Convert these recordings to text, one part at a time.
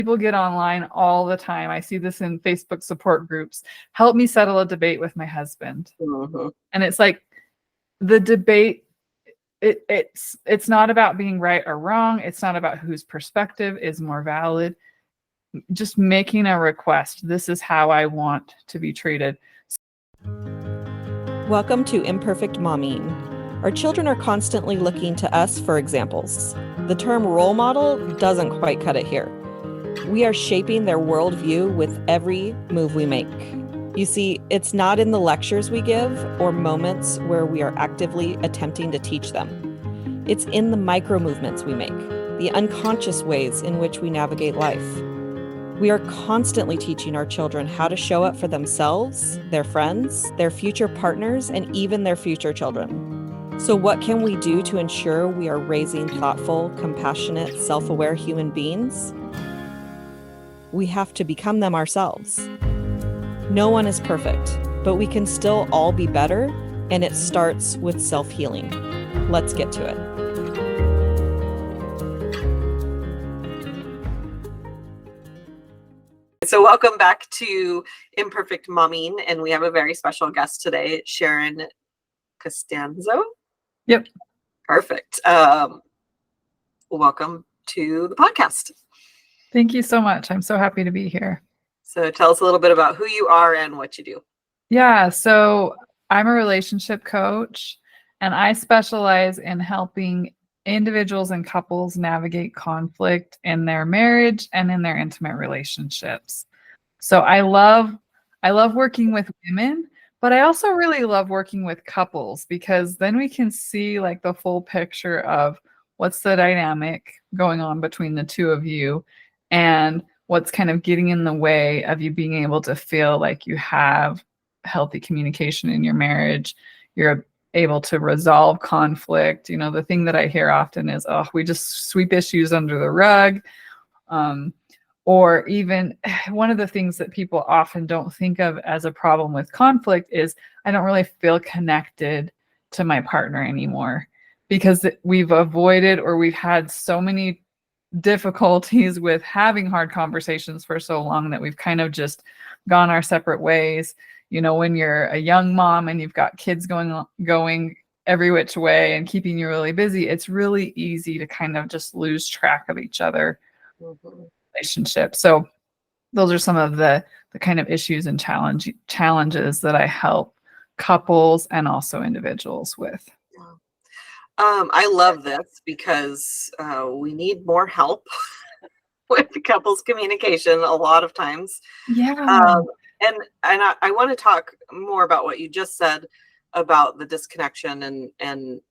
People get online all the time. I see this in Facebook support groups. Help me settle a debate with my husband. Mm-hmm. And it's like the debate, it's not about being right or wrong. It's not about whose perspective is more valid. Just making a request. This is how I want to be treated. Welcome to Imperfect Momming. Our children are constantly looking to us for examples. The term role model doesn't quite cut it here. We are shaping their worldview with every move we make. You see, it's not in the lectures we give or moments where we are actively attempting to teach them. It's in the micro movements we make, the unconscious ways in which we navigate life. We are constantly teaching our children how to show up for themselves, their friends, their future partners, and even their future children. So what can we do to ensure we are raising thoughtful, compassionate, self-aware human beings? We have to become them ourselves. No one is perfect, but we can still all be better, and it starts with self-healing. Let's get to it. So welcome back to Imperfect Momming, and we have a very special guest today, Sharon Castano. Yep. Perfect. Welcome to the podcast. Thank you so much. I'm so happy to be here. So tell us a little bit about who you are and what you do. Yeah, so I'm a relationship coach, and I specialize in helping individuals and couples navigate conflict in their marriage and in their intimate relationships. So I love working with women, but I also really love working with couples, because then we can see like the full picture of what's the dynamic going on between the two of you and what's kind of getting in the way of you being able to feel like you have healthy communication in your marriage. You're able to resolve conflict. You know, the thing that I hear often is, oh, we just sweep issues under the rug. Or even one of the things that people often don't think of as a problem with conflict is, I don't really feel connected to my partner anymore, because we've avoided, or we've had so many difficulties with having hard conversations for so long that we've kind of just gone our separate ways. You know, when you're a young mom and you've got kids going every which way and keeping you really busy, it's really easy to kind of just lose track of each other. Mm-hmm. Relationship. So those are some of the kind of issues and challenges that I help couples and also individuals with. I love this because we need more help with couples communication a lot of times. Yeah. And I want to talk more about what you just said about the disconnection, and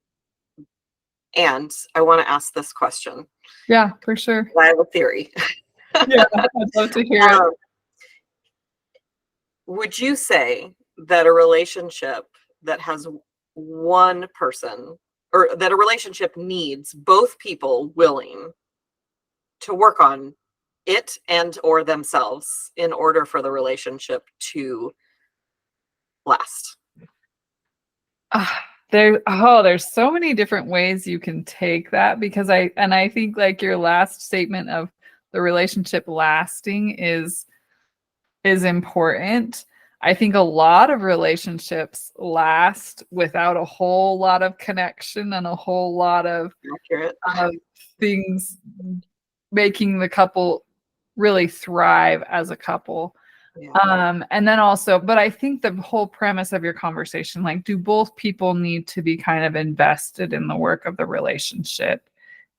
I want to ask this question. Yeah, for sure. I have a theory. Yeah, I'd love to hear it. Would you say that a relationship that has one person, or that a relationship needs both people willing to work on it and or themselves in order for the relationship to last? There's so many different ways you can take that, because I think like your last statement of the relationship lasting is important. I think a lot of relationships last without a whole lot of connection and a whole lot of things making the couple really thrive as a couple. Yeah. And then also, but I think the whole premise of your conversation, like, do both people need to be kind of invested in the work of the relationship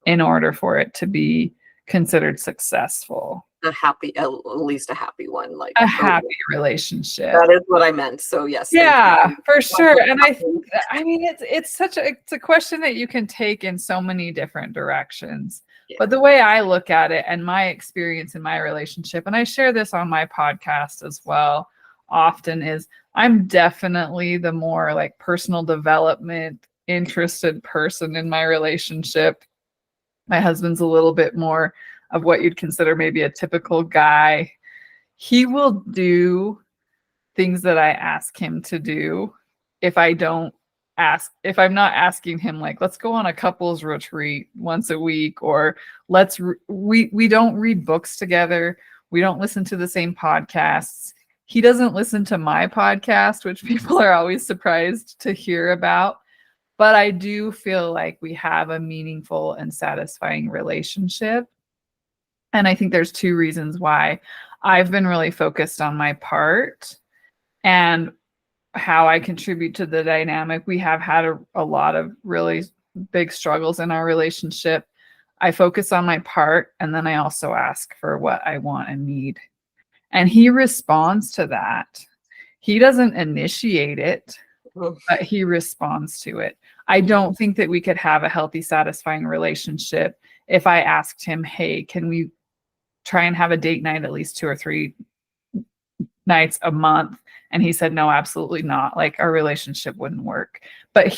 in order for it to be considered successful? At least a happy one, like a happy relationship. That is what I meant. So yes. Yeah, for sure. And I mean, it's a question that you can take in so many different directions. Yeah. But the way I look at it and my experience in my relationship, and I share this on my podcast as well often, is I'm definitely the more like personal development interested person in my relationship. My husband's a little bit more of what you'd consider maybe a typical guy. He will do things that I ask him to do if I don't not asking him like, let's go on a couples retreat once a week, or we don't read books together. We don't listen to the same podcasts. He doesn't listen to my podcast, which people are always surprised to hear about. But I do feel like we have a meaningful and satisfying relationship. And I think there's two reasons why. I've been really focused on my part and how I contribute to the dynamic. We have had a lot of really big struggles in our relationship. I focus on my part, and then I also ask for what I want and need. And he responds to that. He doesn't initiate it, but he responds to it. I don't think that we could have a healthy, satisfying relationship if I asked him, hey, can we try and have a date night at least 2 or 3 nights a month? And he said, no, absolutely not. Like, our relationship wouldn't work. But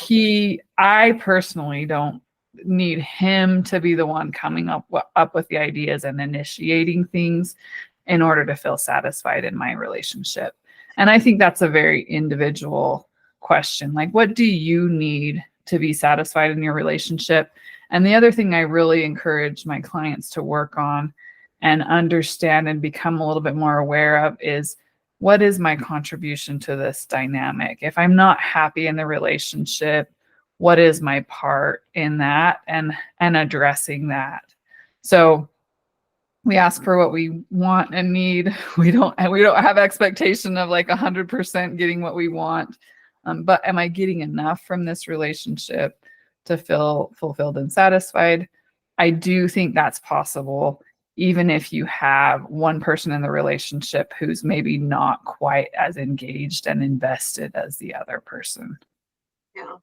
I personally don't need him to be the one coming up with the ideas and initiating things in order to feel satisfied in my relationship. And I think that's a very individual question. Like, what do you need to be satisfied in your relationship? And the other thing I really encourage my clients to work on and understand and become a little bit more aware of is, what is my contribution to this dynamic? If I'm not happy in the relationship, what is my part in that, and addressing that? So we ask for what we want and need. We don't have expectation of like 100% getting what we want. But am I getting enough from this relationship to feel fulfilled and satisfied? I do think that's possible, even if you have one person in the relationship who's maybe not quite as engaged and invested as the other person. Yeah.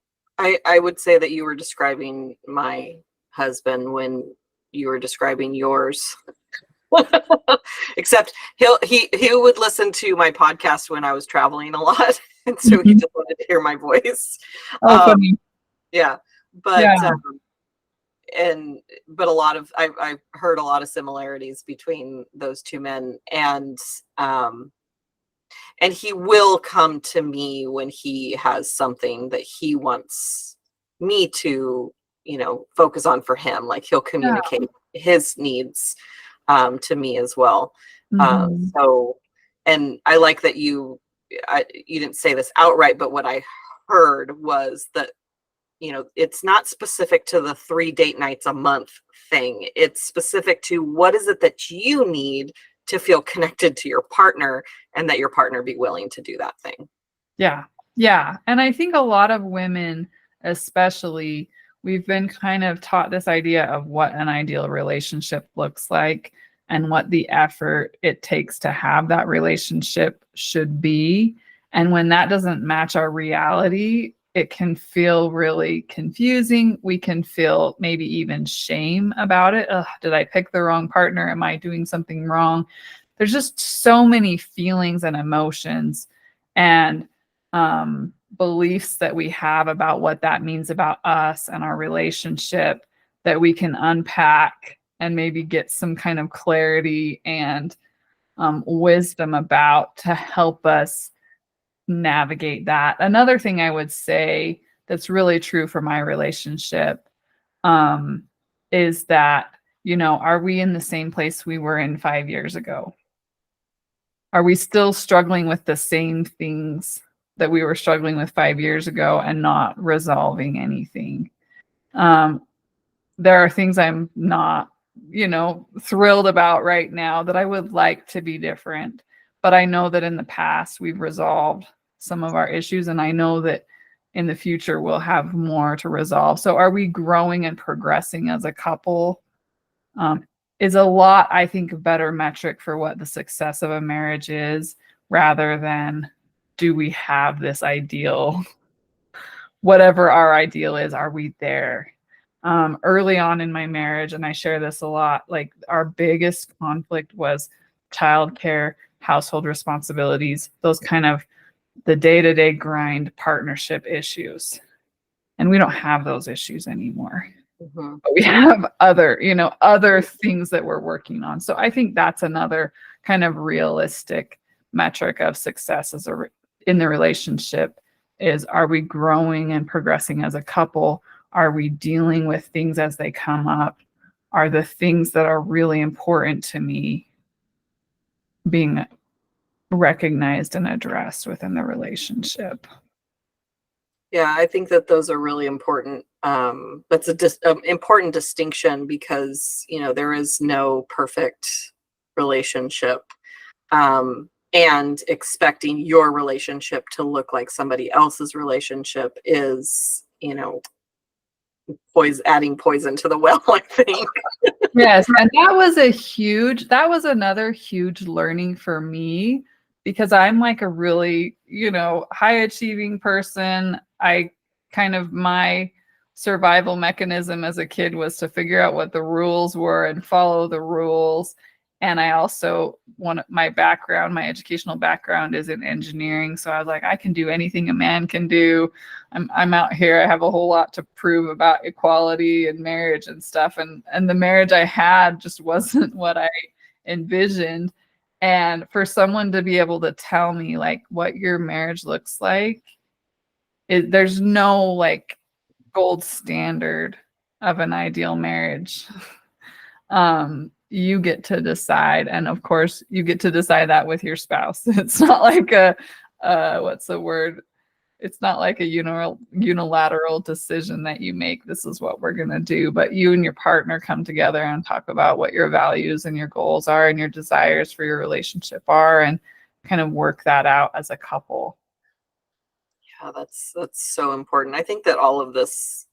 I would say that you were describing my husband when you were describing yours. Except he would listen to my podcast when I was traveling a lot. And so he just wanted to hear my voice. Funny. Yeah. But but a lot of I've heard a lot of similarities between those two men, and he will come to me when he has something that he wants me to, focus on for him. Like, he'll communicate his needs to me as well. So, and I like that you didn't say this outright, but what I heard was that, it's not specific to the 3 date nights a month thing. It's specific to what is it that you need to feel connected to your partner, and that your partner be willing to do that thing. Yeah. Yeah. And I think a lot of women, especially, we've been kind of taught this idea of what an ideal relationship looks like and what the effort it takes to have that relationship should be. And when that doesn't match our reality, it can feel really confusing. We can feel maybe even shame about it. Did I pick the wrong partner? Am I doing something wrong? There's just so many feelings and emotions and beliefs that we have about what that means about us and our relationship that we can unpack and maybe get some kind of clarity and wisdom about to help us navigate that. Another thing I would say that's really true for my relationship is that, are we in the same place we were in 5 years ago? Are we still struggling with the same things that we were struggling with 5 years ago and not resolving anything? There are things I'm not, thrilled about right now that I would like to be different. But I know that in the past we've resolved some of our issues, and I know that in the future we'll have more to resolve. So are we growing and progressing as a couple? Is a lot, I think, a better metric for what the success of a marriage is, rather than do we have this ideal, whatever our ideal is, are we there? Early on in my marriage, and I share this a lot, like, our biggest conflict was childcare, household responsibilities, those kind of the day-to-day grind partnership issues. And we don't have those issues anymore. But we have other things that we're working on. So I think that's another kind of realistic metric of success in the relationship, is, are we growing and progressing as a couple? Are we dealing with things as they come up? Are the things that are really important to me being recognized and addressed within the relationship? Yeah, I think that those are really important. That's a important distinction because, you know, there is no perfect relationship. And expecting your relationship to look like somebody else's relationship is, you know, adding poison to the well, I think. Yes, and that was another huge learning for me, because I'm like a really, high achieving person. My survival mechanism as a kid was to figure out what the rules were and follow the rules. And I also my educational background is in engineering. So I was like, I can do anything a man can do. I'm out here. I have a whole lot to prove about equality and marriage and stuff. And the marriage I had just wasn't what I envisioned. And for someone to be able to tell me like what your marriage looks like, there's no like gold standard of an ideal marriage. You get to decide, and of course you get to decide that with your spouse. It's not like what's the word? It's not like a unilateral decision that you make, this is what we're going to do, but you and your partner come together and talk about what your values and your goals are and your desires for your relationship are, and kind of work that out as a couple. Yeah, that's so important. I think that all of this,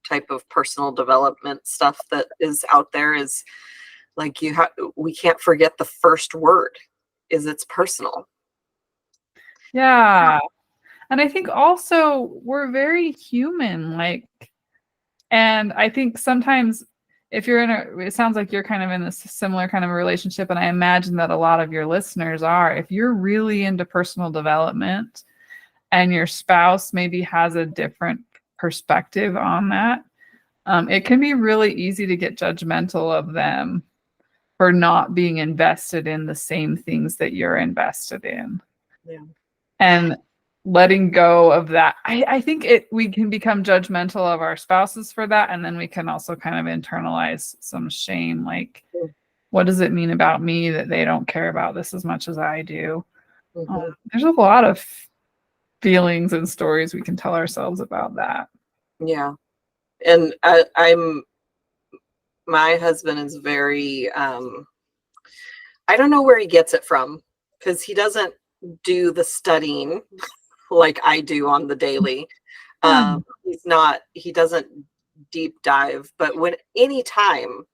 type of personal development stuff that is out there is like, we can't forget the first word is it's personal. Yeah. And I think also we're very human, and I think sometimes if you're it sounds like you're kind of in this similar kind of a relationship, and I imagine that a lot of your listeners are, if you're really into personal development and your spouse maybe has a different perspective on that, it can be really easy to get judgmental of them for not being invested in the same things that you're invested in. Yeah. And letting go of that, I think we can become judgmental of our spouses for that, and then we can also kind of internalize some shame, like, what does it mean about me that they don't care about this as much as I do? Mm-hmm. There's a lot of feelings and stories we can tell ourselves about that. Yeah. And my husband is very, I don't know where he gets it from, because he doesn't do the studying like I do on the daily. He doesn't deep dive, but anytime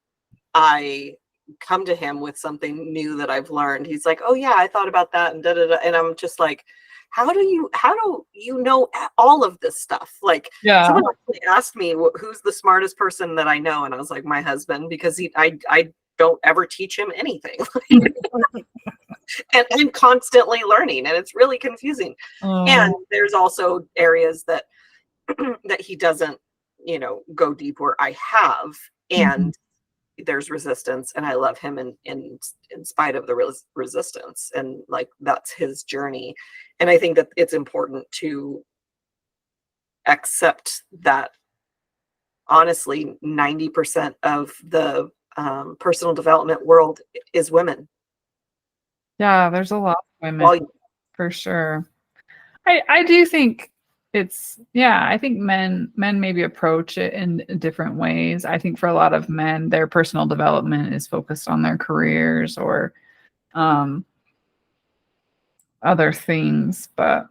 I come to him with something new that I've learned, he's like, oh yeah, I thought about that, and da da da. And I'm just like, how do you know all of this stuff? Like, Yeah. Someone actually asked me who's the smartest person that I know, and I was like, my husband, because I don't ever teach him anything. And I'm constantly learning, and it's really confusing. And there's also areas that that he doesn't, go deep where I have, and there's resistance, and I love him in spite of the resistance, and like, that's his journey. And I think that it's important to accept that honestly 90% of the personal development world is women. Yeah, there's a lot of women for sure. I do think I think men maybe approach it in different ways. I think for a lot of men, their personal development is focused on their careers or other things. But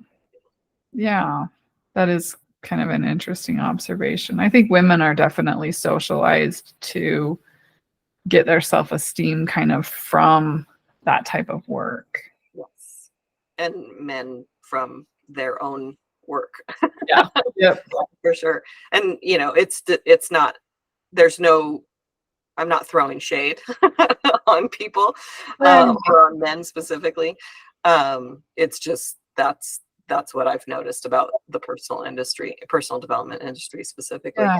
yeah, that is kind of an interesting observation. I think women are definitely socialized to get their self-esteem kind of from that type of work. Yes. And men from their own work. Yeah. Yep. For sure. And it's not, I'm not throwing shade on people, or on men specifically. It's just that's what I've noticed about the personal development industry specifically. Yeah.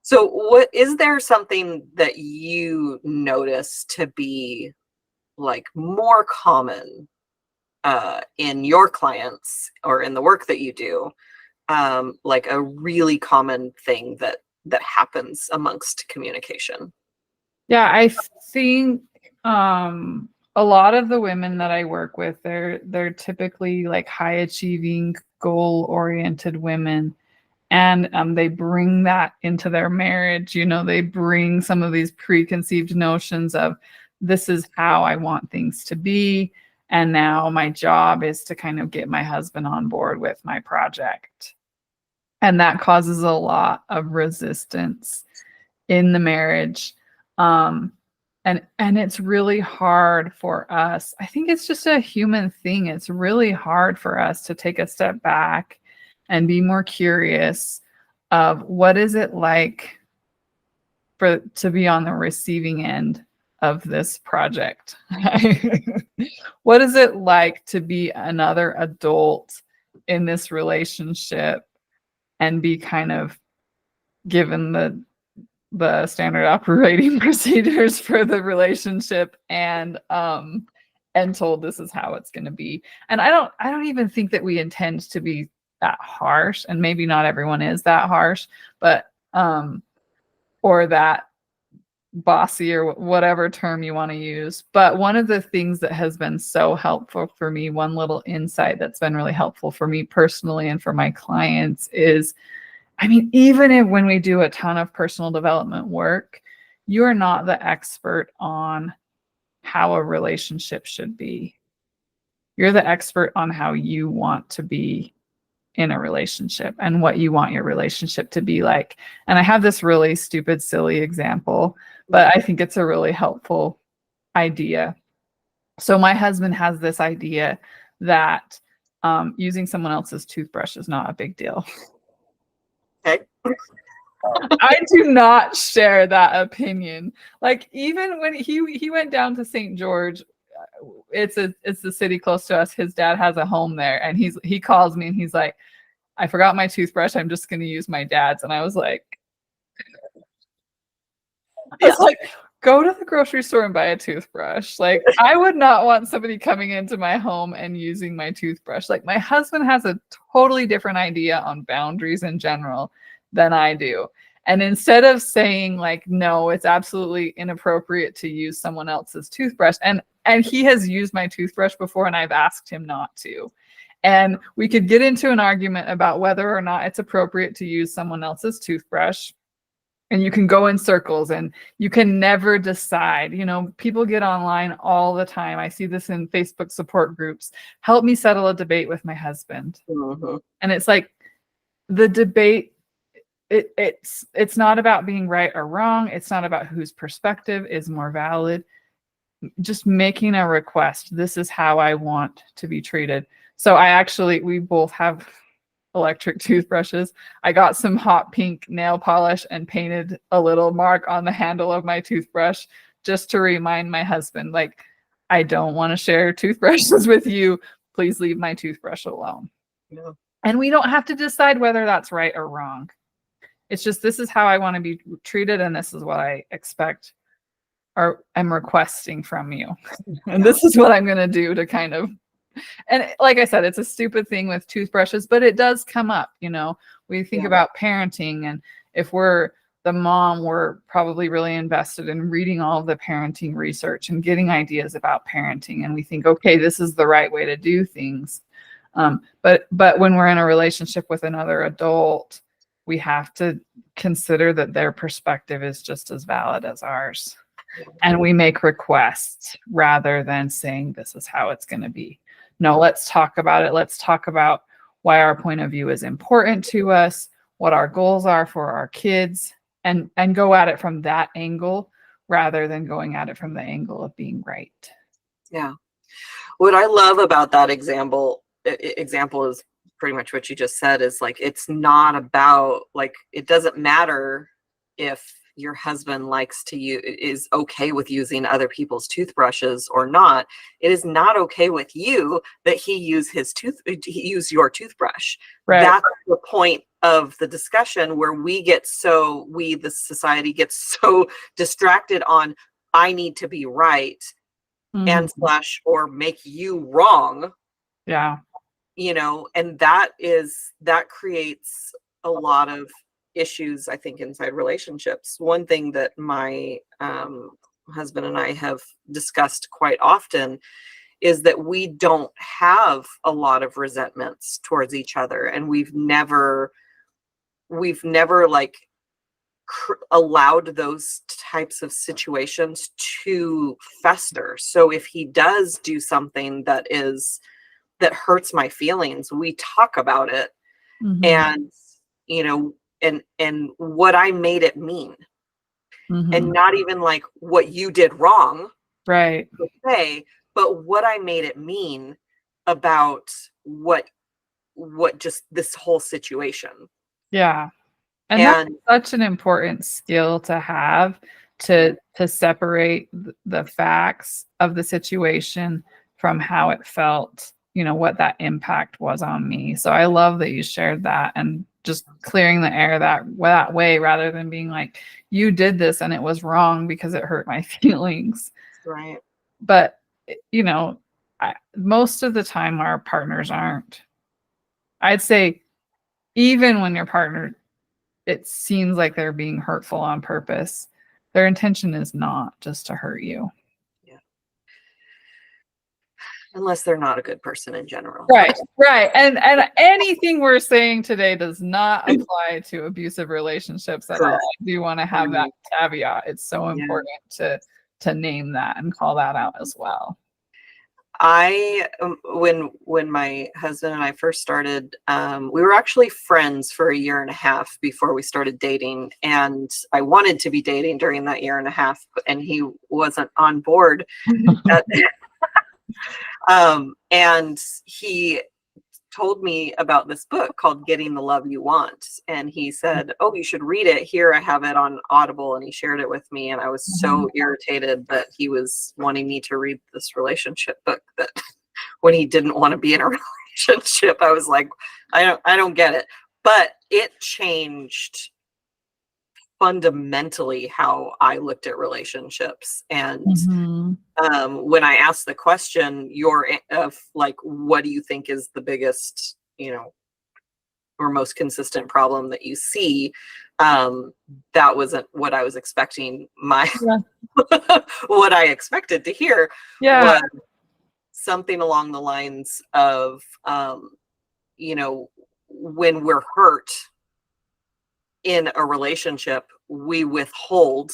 So is there something that you notice to be like more common in your clients or in the work that you do, like a really common thing that happens amongst communication? Yeah, I think a lot of the women that I work with, they're typically like high achieving, goal oriented women, and they bring that into their marriage. You know, they bring some of these preconceived notions of this is how I want things to be, and now my job is to kind of get my husband on board with my project, and that causes a lot of resistance in the marriage. And it's really hard for us. I think it's just a human thing. It's really hard for us to take a step back and be more curious of what is it like to be on the receiving end of this project. What is it like to be another adult in this relationship and be kind of given the standard operating procedures for the relationship and told this is how it's going to be. And I don't even think that we intend to be that harsh, and maybe not everyone is that harsh, but or that bossy, or whatever term you want to use. But one of the things that has been so helpful for me, one little insight that's been really helpful for me personally and for my clients is, I mean, even when we do a ton of personal development work, you are not the expert on how a relationship should be. You're the expert on how you want to be in a relationship and what you want your relationship to be like. And I have this really stupid, silly example, but I think it's a really helpful idea. So my husband has this idea that using someone else's toothbrush is not a big deal. Okay. I do not share that opinion. Like, even when he went down to St. George, it's the city close to us. His dad has a home there, and he calls me and he's like, I forgot my toothbrush. I'm just going to use my dad's. And I was like, go to the grocery store and buy a toothbrush. Like, I would not want somebody coming into my home and using my toothbrush. Like, my husband has a totally different idea on boundaries in general than I do. And instead of saying like, no, it's absolutely inappropriate to use someone else's toothbrush. And he has used my toothbrush before, and I've asked him not to. And we could get into an argument about whether or not it's appropriate to use someone else's toothbrush. And you can go in circles and you can never decide. You know, people get online all the time. I see this in Facebook support groups. Help me settle a debate with my husband. Mm-hmm. And it's like, the debate, it's not about being right or wrong. It's not about whose perspective is more valid. Just making a request. This is how I want to be treated. So we both have electric toothbrushes. I got some hot pink nail polish and painted a little mark on the handle of my toothbrush just to remind my husband, like, I don't want to share toothbrushes with you. Please leave my toothbrush alone. Yeah. And we don't have to decide whether that's right or wrong. It's just, this is how I want to be treated, and this is what I expect or am requesting from you. And this is what I'm going to do to kind of, and like I said, it's a stupid thing with toothbrushes, but it does come up. You know, we think about parenting, and if we're the mom, we're probably really invested in reading all of the parenting research and getting ideas about parenting. And we think, okay, this is the right way to do things. But when we're in a relationship with another adult, we have to consider that their perspective is just as valid as ours. And we make requests rather than saying this is how it's going to be. No, let's talk about it. Let's talk about why our point of view is important to us, what our goals are for our kids, and go at it from that angle rather than going at it from the angle of being right. Yeah. What I love about that example is pretty much what you just said, is like, it's not about, like, it doesn't matter if your husband is okay with using other people's toothbrushes or not. It is not okay with you that he use your toothbrush. Right. That's the point of the discussion, where the society gets so distracted on, I need to be right, and or make you wrong, Yeah. You know, and that creates a lot of issues, I think, inside relationships. One thing that my husband and I have discussed quite often is that we don't have a lot of resentments towards each other, and we've never like allowed those types of situations to fester. So if he does do something that hurts my feelings, we talk about it. Mhm. And you know, and what I made it mean, Mhm. and not even like what you did wrong, Right. per se, but what I made it mean about what just this whole situation. Yeah. And that's And such an important skill to have, to separate the facts of the situation from how it felt, you know, what that impact was on me. So I love that you shared that, and just clearing the air that way, rather than being like, you did this and it was wrong because it hurt my feelings. right. But, you know, most of the time our partners aren't. I'd say even when your partner, it seems like they're being hurtful on purpose, their intention is not just to hurt you. Yeah. Unless they're not a good person in general. Right. And anything we're saying today does not apply to abusive relationships at all. I do want to have that caveat. It's so important to name that and call that out as well. I when my husband and I first started, we were actually friends for a year and a half before we started dating, and I wanted to be dating during that year and a half, and he wasn't on board. And he told me about this book called Getting the Love You Want, and he said, oh, you should read it. Here, I have it on Audible, and he shared it with me, and I was so irritated that he was wanting me to read this relationship book, that when he didn't want to be in a relationship. I was like, I don't get it. But it changed fundamentally how I looked at relationships. And when I asked the question, of like, what do you think is the biggest, you know, or most consistent problem that you see? That wasn't what I was expecting. What I expected to hear was something along the lines of, you know, when we're hurt in a relationship, we withhold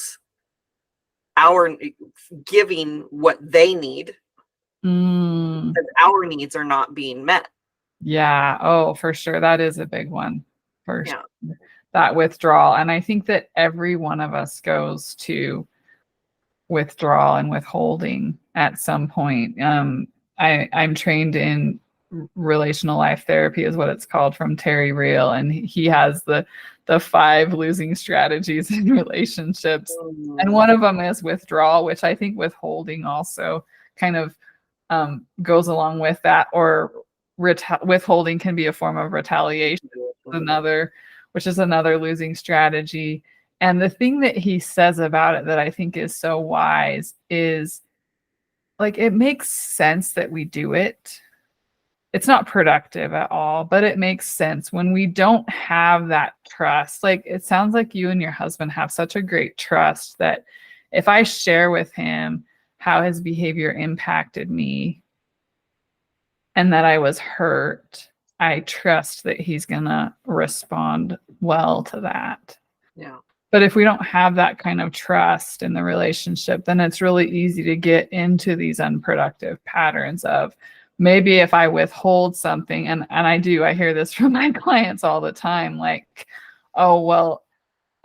our giving what they need, because our needs are not being met. Yeah. Oh, for sure. That is a big one. For Yeah. sure. That withdrawal. And I think that every one of us goes to withdrawal and withholding at some point. I'm trained in relational life therapy, is what it's called, from Terry Real, and he has the 5 losing strategies in relationships, and one of them is withdrawal, which I think withholding also kind of goes along with that, or withholding can be a form of retaliation, which is another losing strategy. And the thing that he says about it that I think is so wise is, like, it makes sense that we do it. It's not productive at all, but it makes sense when we don't have that trust. Like, it sounds like you and your husband have such a great trust that if I share with him how his behavior impacted me and that I was hurt, I trust that he's going to respond well to that. Yeah. But if we don't have that kind of trust in the relationship, then it's really easy to get into these unproductive patterns of, maybe if I withhold something, and I hear this from my clients all the time, like, oh, well,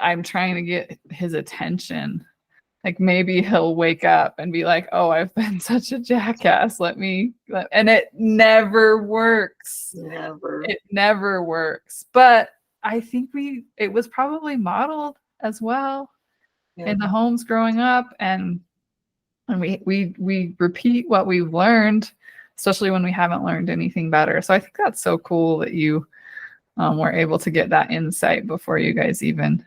I'm trying to get his attention. Like, maybe he'll wake up and be like, oh, I've been such a jackass. And it never works. It never works. But I think it was probably modeled as well in the homes growing up. And we repeat what we've learned, especially when we haven't learned anything better. So I think that's so cool that you were able to get that insight before you guys even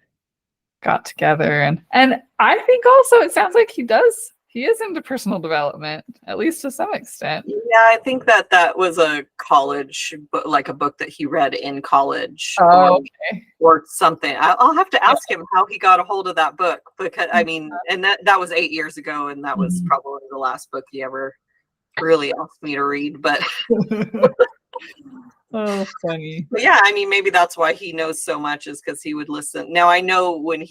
got together. And I think also it sounds like he is into personal development, at least to some extent. Yeah, I think that was a college book, like a book that he read in college, Oh, okay. or something. I'll have to ask him how he got a hold of that book, because I mean, and that was 8 years ago, and that was Mhm. probably the last book he ever really asked me to read. But Oh, funny. yeah, I mean, maybe that's why he knows so much, is because he would listen. Now I know when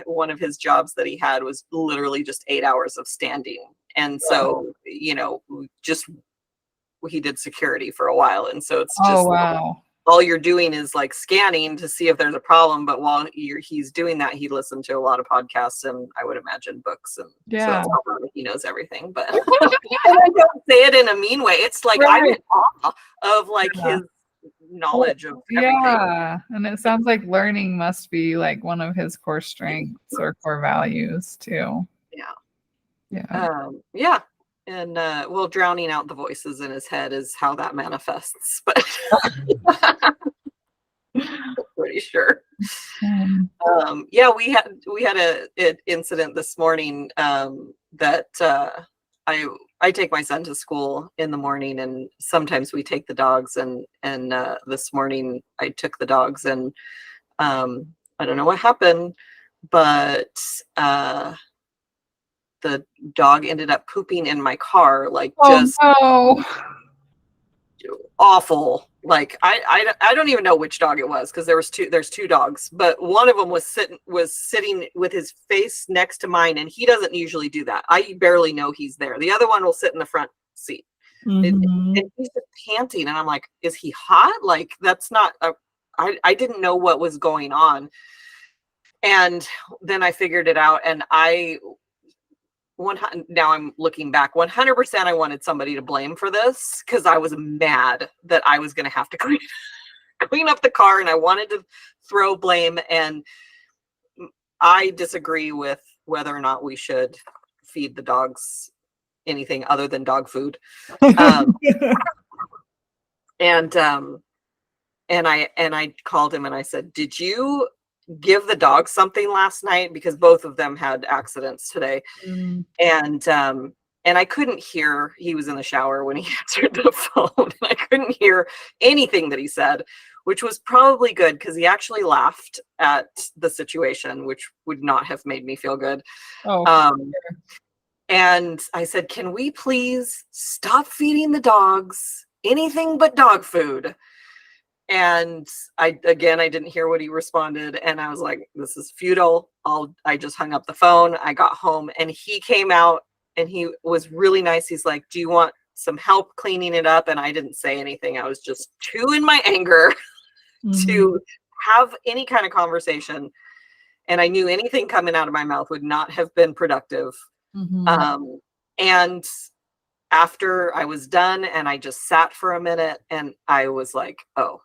one of his jobs that he had was literally just 8 hours of standing, and so just he did security for a while, and so it's Oh, just wow. all you're doing is like scanning to see if there's a problem. But while he's doing that, he listened to a lot of podcasts, and I would imagine books, and so Yeah. that's probably he knows everything. But and I don't say it in a mean way. It's like I'm Right. in awe of like Yeah. his knowledge of everything. Yeah. And it sounds like learning must be like one of his core strengths or core values too. Yeah. Yeah. Yeah. And well, drowning out the voices in his head is how that manifests, but pretty sure. Yeah, we had an incident this morning, that I take my son to school in the morning, and sometimes we take the dogs, and this morning I took the dogs, and I don't know what happened, but the dog ended up pooping in my car, like just no. awful. Like I don't even know which dog it was, because there's two dogs, but one of them was sitting with his face next to mine, and he doesn't usually do that. I barely know he's there. The other one will sit in the front seat. Mhm. And he's just panting, and I'm like, is he hot? Like, that's not I didn't know what was going on. And then I figured it out, and now I'm looking back, 100% I wanted somebody to blame for this, because I was mad that I was going to have to clean up the car, and I wanted to throw blame. And I disagree with whether or not we should feed the dogs anything other than dog food. And I called him, and I said, did you give the dog something last night? Because both of them had accidents today. And I couldn't hear. He was in the shower when he answered the phone. I couldn't hear anything that he said, which was probably good, because he actually laughed at the situation, which would not have made me feel good. And I said, can we please stop feeding the dogs anything but dog food? And I didn't hear what he responded, and I was like, this is futile. I just hung up the phone. I got home, and he came out, and he was really nice. He's like, do you want some help cleaning it up? And I didn't say anything. I was just too in my anger to have any kind of conversation, and I knew anything coming out of my mouth would not have been productive. And after I was done, and I just sat for a minute, and I was like, oh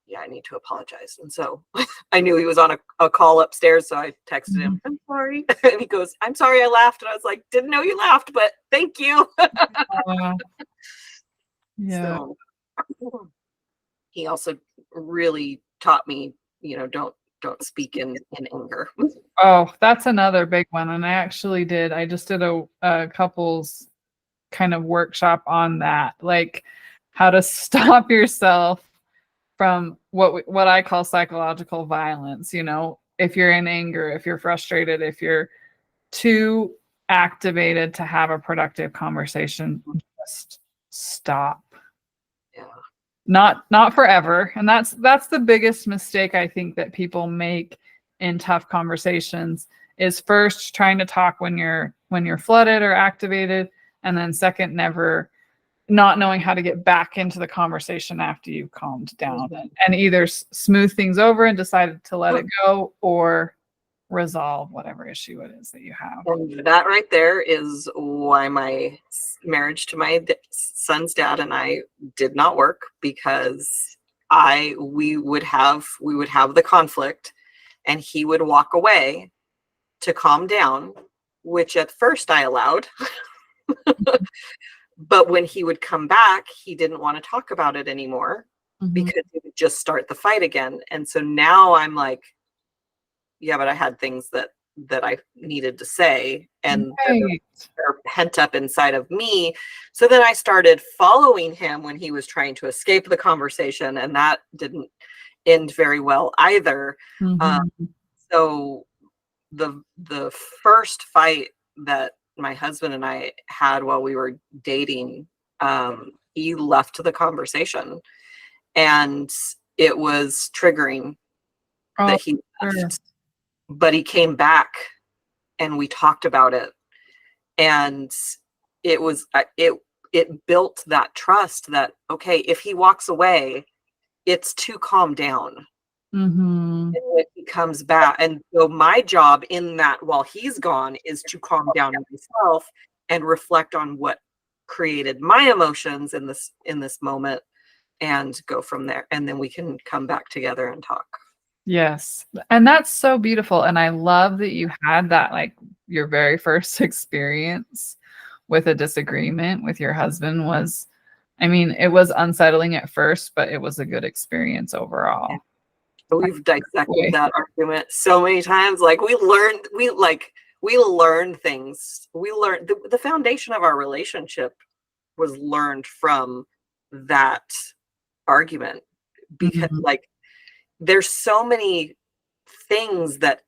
yeah, I need to apologize. And so I knew he was on a call upstairs, so I texted him, I'm sorry. And he goes, I'm sorry I laughed. And I was like, didn't know you laughed, but thank you. Yeah. So he also really taught me, don't speak in anger. Oh, that's another big one. And I just did a couples kind of workshop on that, like how to stop yourself from what I call psychological violence. If you're in anger, if you're frustrated, if you're too activated to have a productive conversation, just stop. Yeah. Not forever. And that's the biggest mistake I think that people make in tough conversations, is first trying to talk when you're flooded or activated, and then second, not knowing how to get back into the conversation after you've calmed down, and either smooth things over and decided to let it go, or resolve whatever issue it is that you have. And that right there is why my marriage to my son's dad and I did not work, because we would have the conflict, and he would walk away to calm down, which at first I allowed. But when he would come back, he didn't want to talk about it anymore, because he would just start the fight again. And so now I'm like, yeah, but I had things that that I needed to say, and Right. they're pent up inside of me. So then I started following him when he was trying to escape the conversation, and that didn't end very well either. Mhm. So the first fight that my husband and I had while we were dating, he left the conversation, and it was triggering Oh, that he sure. left, but he came back and we talked about it, and it was it built that trust that, okay, if he walks away, it's to calm down. Mhm. And when he comes back, and so my job in that while he's gone is to calm down myself and reflect on what created my emotions in this moment, and go from there, and then we can come back together and talk. Yes. And that's so beautiful. And I love that you had that, like, your very first experience with a disagreement with your husband was, I mean, it was unsettling at first, but it was a good experience overall. But we've dissected Way. that argument so many times. Like we learn things. We learned the foundation of our relationship was learned from that argument, because Mhm. like there's so many things that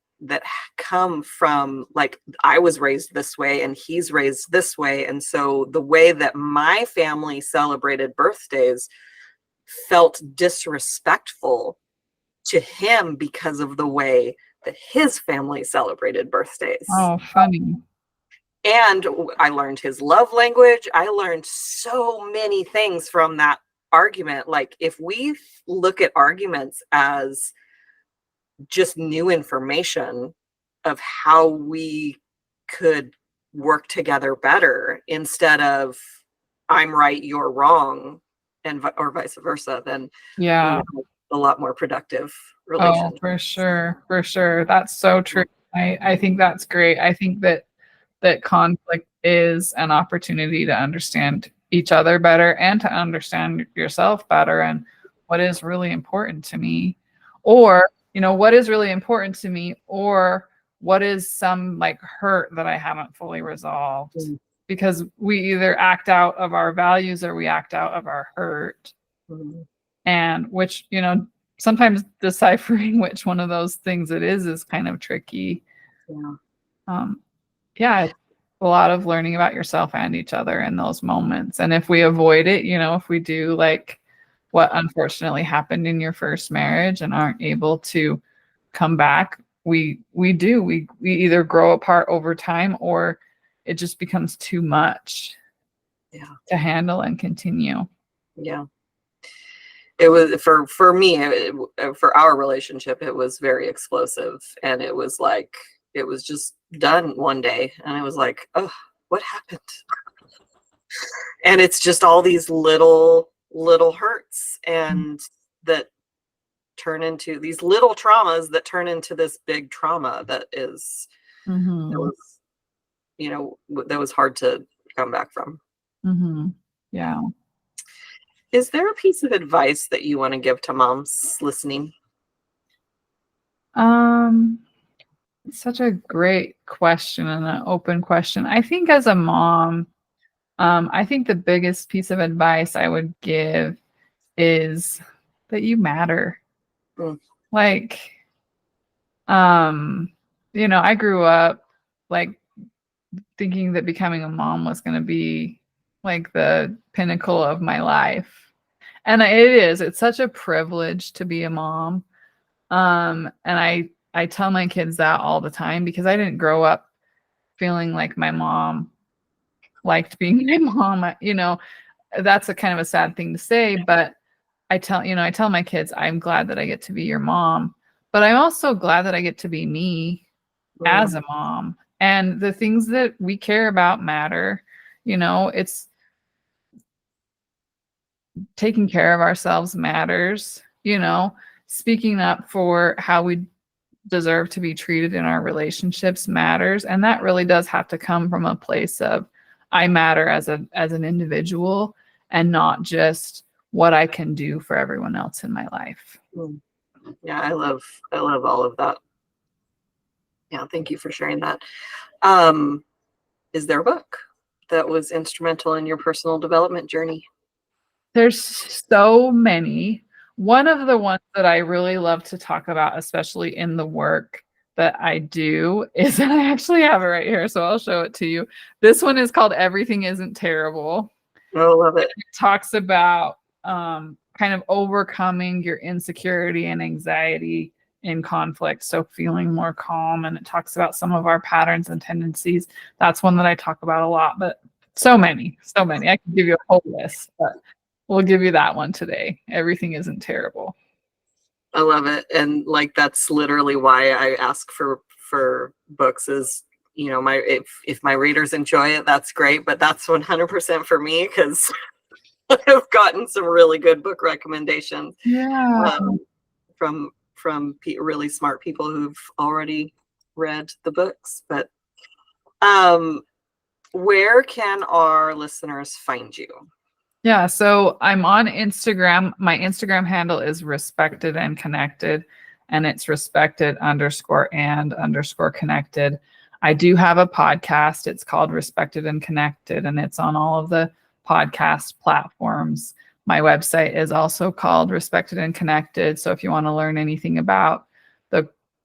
come from, like, I was raised this way and he's raised this way, and so the way that my family celebrated birthdays felt disrespectful to him because of the way that his family celebrated birthdays. Oh, funny. And I learned his love language. I learned so many things from that argument. Like, if we look at arguments as just new information of how we could work together better, instead of I'm right, you're wrong, and or vice versa, then we Yeah. would have a lot more productive Oh, relationship. for sure. For sure. That's so true. I think that's great. I think that conflict is an opportunity to understand each other better and to understand yourself better and what is really important to me, or what is really important to me, or what is some like hurt that I haven't fully resolved, Mm. because we either act out of our values or we act out of our hurt, Mhm. and which sometimes deciphering which one of those things it is kind of tricky. Yeah. um yeah, it's a lot of learning about yourself and each other in those moments. And if we avoid it, if we do like what unfortunately happened in your first marriage and aren't able to come back, we either grow apart over time, or it just becomes too much Yeah. to handle and continue. Yeah. It was for me, for our relationship, it was very explosive, and it was like it was just done one day, and I was like, oh, what happened? And it's just all these little hurts, and that turn into these little traumas that turn into this big trauma that is Mm-hmm. that was that was hard to come back from. Mm-hmm. Yeah. Is there a piece of advice that you want to give to moms listening? Such a great question and an open question. I think as a mom, I think the biggest piece of advice I would give is that you matter. Mm. Like, I grew up like thinking that becoming a mom was going to be like the pinnacle of my life. And it is. It's such a privilege to be a mom. And I tell my kids that all the time, because I didn't grow up feeling like my mom liked being my mom. That's a kind of a sad thing to say, but I tell my kids, I'm glad that I get to be your mom, but I'm also glad that I get to be me as a mom. And the things that we care about matter. It's taking care of ourselves matters, speaking up for how we deserve to be treated in our relationships matters. And that really does have to come from a place of I matter as an individual, and not just what I can do for everyone else in my life. Yeah, I love all of that. Yeah, thank you for sharing that. Is there a book that was instrumental in your personal development journey? There's so many. One of the ones that I really love to talk about, especially in the work that I do, is, and I actually have it right here, so I'll show it to you. This one is called Everything Isn't Terrible. Oh, love it. It talks about kind of overcoming your insecurity and anxiety in conflict, so feeling more calm, and it talks about some of our patterns and tendencies. That's one that I talk about a lot, but so many. I could give you a whole list, but we'll give you that one today. Everything Isn't Terrible. I love it. And like, that's literally why I ask for books is, you know, if my readers enjoy it, that's great, but that's 100% for me, because I've gotten some really good book recommendations from really smart people who've already read the books. But where can our listeners find you? Yeah, so I'm on Instagram. My Instagram handle is respected and connected, and it's respected_and_connected. I do have a podcast. It's called Respected and Connected, and it's on all of the podcast platforms. My website is also called Respected and Connected. So if you want to learn anything about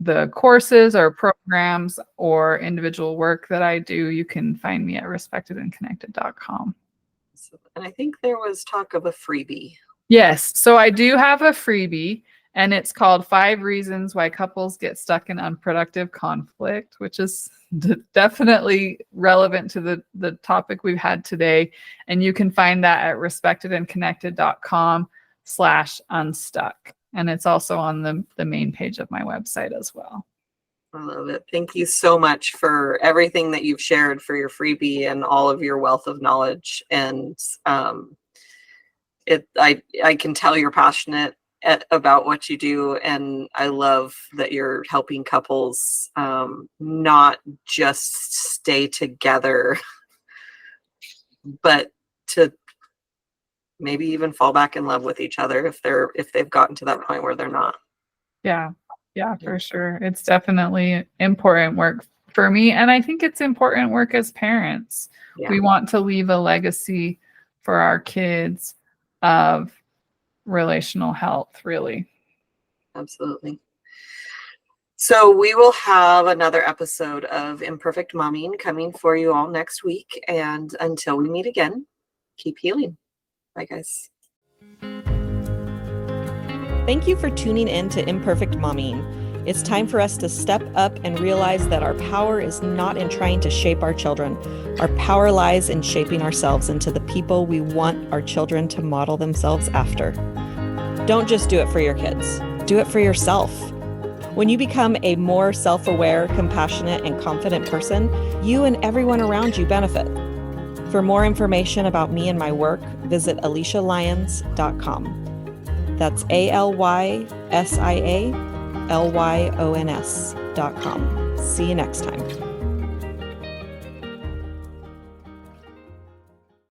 the courses or programs or individual work that I do, you can find me at respectedandconnected.com. And I think there was talk of a freebie. Yes. So I do have a freebie, and it's called 5 Reasons Why Couples Get Stuck in Unproductive Conflict, which is definitely relevant to the topic we've had today. And you can find that at respectedandconnected.com/unstuck. And it's also on the main page of my website as well. I love it. Thank you so much for everything that you've shared, for your freebie and all of your wealth of knowledge. And I can tell you're passionate about what you do, and I love that you're helping couples not just stay together, but to maybe even fall back in love with each other if they've gotten to that point where they're not. Yeah, for sure. It's definitely important work for me, and I think it's important work as parents. Yeah. We want to leave a legacy for our kids of relational health, really. Absolutely. So we will have another episode of Imperfect Momming coming for you all next week. And until we meet again, keep healing. Bye, guys. Thank you for tuning in to Imperfect Momming. It's time for us to step up and realize that our power is not in trying to shape our children. Our power lies in shaping ourselves into the people we want our children to model themselves after. Don't just do it for your kids. Do it for yourself. When you become a more self-aware, compassionate, and confident person, you and everyone around you benefit. For more information about me and my work, visit AliciaLyons.com. That's ALYSIALYONS.com. See you next time.